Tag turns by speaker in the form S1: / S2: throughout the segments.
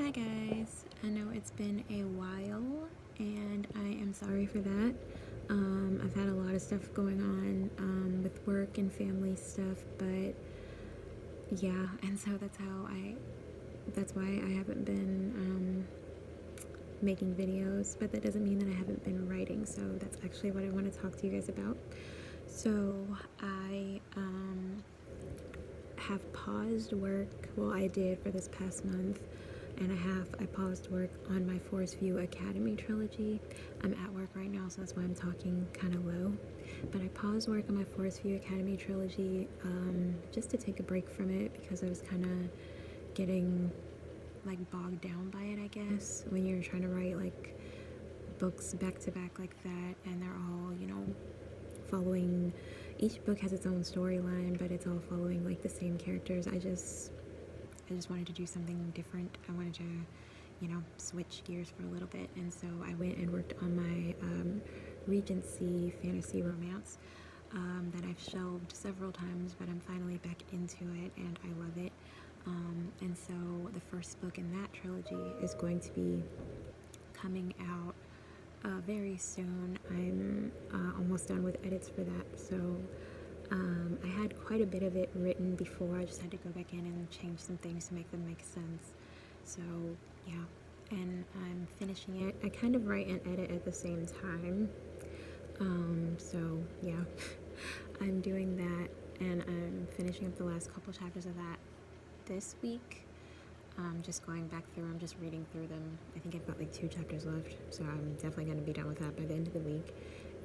S1: Hi guys, I know it's been a while and I am sorry for that. I've had a lot of stuff going on with work and family stuff, but yeah, and so that's why I haven't been making videos, but that doesn't mean that I haven't been writing, so that's actually what I want to talk to you guys about. So I have paused work, well I did for this past month and a half. I paused work on my Forest View Academy trilogy. I'm at work right now, so that's why I'm talking kind of low. But I paused work on my Forest View Academy trilogy just to take a break from it because I was kind of getting like bogged down by it, I guess, when you're trying to write like books back to back like that and they're all, following, each book has its own storyline, but it's all following like the same characters. I just wanted to do something different. I wanted to, switch gears for a little bit. And so I went and worked on my Regency fantasy romance that I've shelved several times, but I'm finally back into it and I love it. And so the first book in that trilogy is going to be coming out very soon. I'm almost done with edits for that. So I had quite a bit of it written before. I just had to go back in and change some things to make them make sense. So yeah, and I'm finishing it. I kind of write and edit at the same time. So yeah, I'm doing that and I'm finishing up the last couple chapters of that this week. Just going back through, I'm just reading through them. I think I've got like 2 chapters left, so I'm definitely going to be done with that by the end of the week.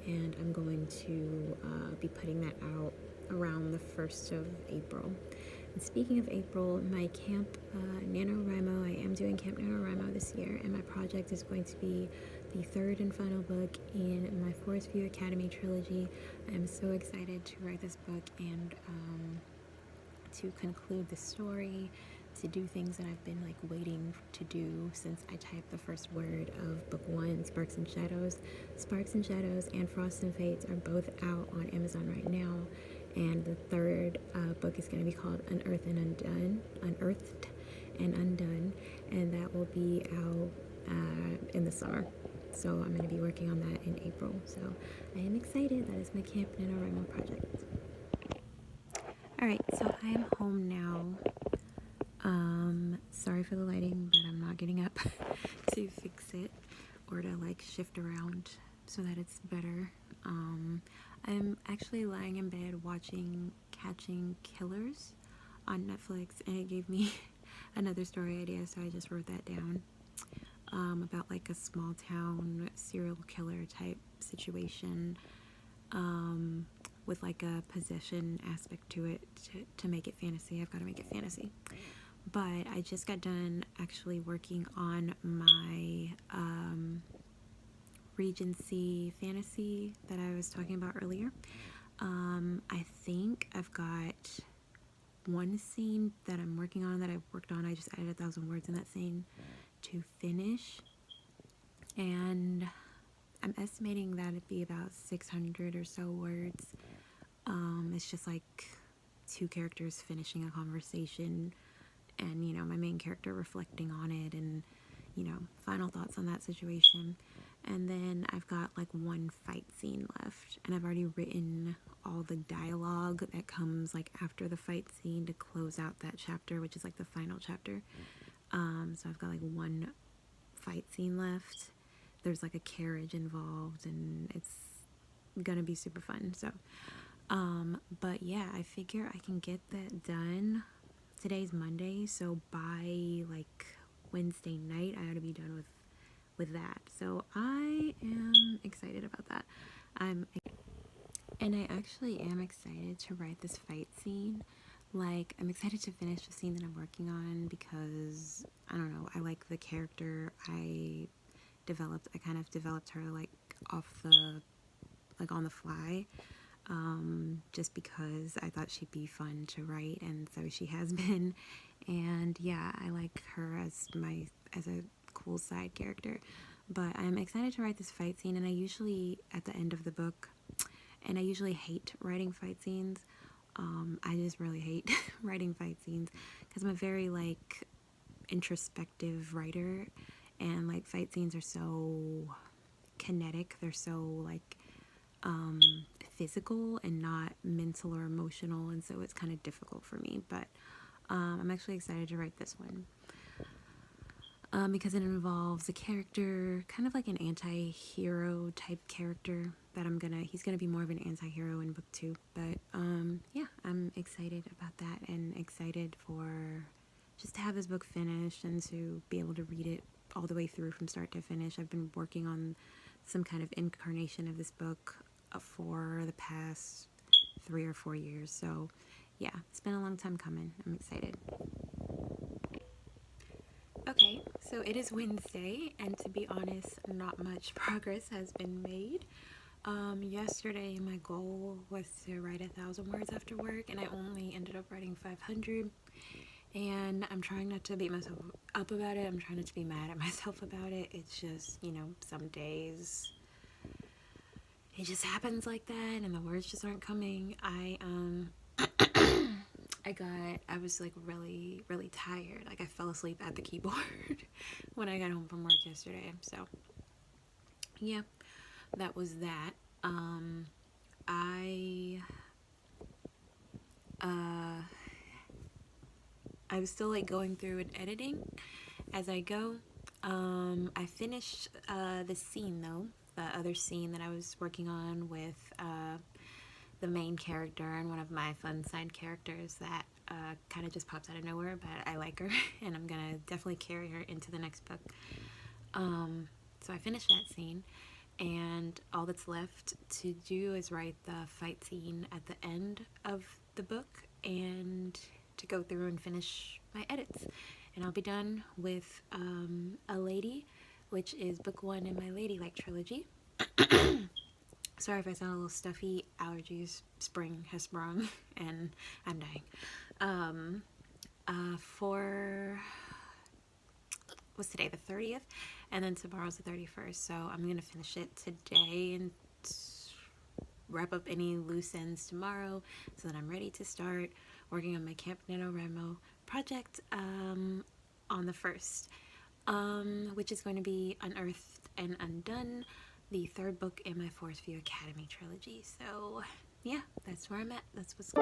S1: And I'm going to be putting that out around the 1st of April. And speaking of April, my camp NaNoWriMo, I am doing Camp NaNoWriMo this year, and my project is going to be the 3rd and final book in my Forest View Academy trilogy. I'm so excited to write this book and to conclude the story, to do things that I've been like waiting to do since I typed the first word of book 1, Sparks and Shadows. Sparks and Shadows and Frost and Fates are both out on Amazon right now, and the 3rd book is going to be called Unearthed and Undone, and that will be out in the summer. So I'm going to be working on that in April. So I am excited. That is my Camp NaNoWriMo project. Alright, so I am home now. Sorry for the lighting, but I'm not getting up to fix it or to like shift around so that it's better. I'm actually lying in bed watching Catching Killers on Netflix, and it gave me another story idea, so I just wrote that down. About like a small town serial killer type situation, with like a possession aspect to it to make it fantasy. I've got to make it fantasy. But I just got done actually working on my Regency fantasy that I was talking about earlier. I think I've got one scene that I'm working on that I've worked on. I just added 1,000 words in that scene to finish, and I'm estimating that it'd be about 600 or so words. It's just like 2 characters finishing a conversation and, my main character reflecting on it and, final thoughts on that situation. And then I've got like 1 fight scene left, and I've already written all the dialogue that comes like after the fight scene to close out that chapter, which is like the final chapter. So I've got like 1 fight scene left. There's like a carriage involved and it's gonna be super fun. So but yeah, I figure I can get that done. Today's Monday, so by like Wednesday night I ought to be done with that. So I am excited about that. And I actually am excited to write this fight scene. Like, I'm excited to finish the scene that I'm working on because I don't know, I like the character I kind of developed her like on the fly, just because I thought she'd be fun to write, and so she has been. And yeah, I like her as a cool side character. But I'm excited to write this fight scene, and I usually at the end of the book, and I usually hate writing fight scenes. I just really hate writing fight scenes because I'm a very like introspective writer, and like fight scenes are so kinetic, they're so like physical and not mental or emotional, and so it's kind of difficult for me. But I'm actually excited to write this one because it involves a character, kind of like an anti-hero type character that he's gonna be more of an anti-hero in book 2. But yeah, I'm excited about that, and excited for just to have this book finished and to be able to read it all the way through from start to finish. I've been working on some kind of incarnation of this book for the past 3 or 4 years. So yeah, it's been a long time coming. I'm excited. Okay, so it is Wednesday, and to be honest, not much progress has been made. Yesterday my goal was to write 1,000 words after work, and I only ended up writing 500. And I'm trying not to beat myself up about it. I'm trying not to be mad at myself about it. It's just, some days it just happens like that, and the words just aren't coming. I was like really, really tired. Like I fell asleep at the keyboard when I got home from work yesterday. So yeah, that was that. I was still like going through and editing as I go. I finished the scene though, the other scene that I was working on with the main character and one of my fun side characters that kind of just pops out of nowhere, but I like her and I'm gonna definitely carry her into the next book. So I finished that scene, and all that's left to do is write the fight scene at the end of the book and to go through and finish my edits, and I'll be done with A Lady, which is book 1 in my Ladylike trilogy. Sorry if I sound a little stuffy. Allergies, spring has sprung, and I'm dying. For what's today, the 30th, and then tomorrow's the 31st. So I'm gonna finish it today and wrap up any loose ends tomorrow, so that I'm ready to start working on my Camp NaNoWriMo project on the 1st, which is going to be Unearthed and Undone, the 3rd book in my Forest View Academy trilogy. So yeah, that's where I'm at. That's what's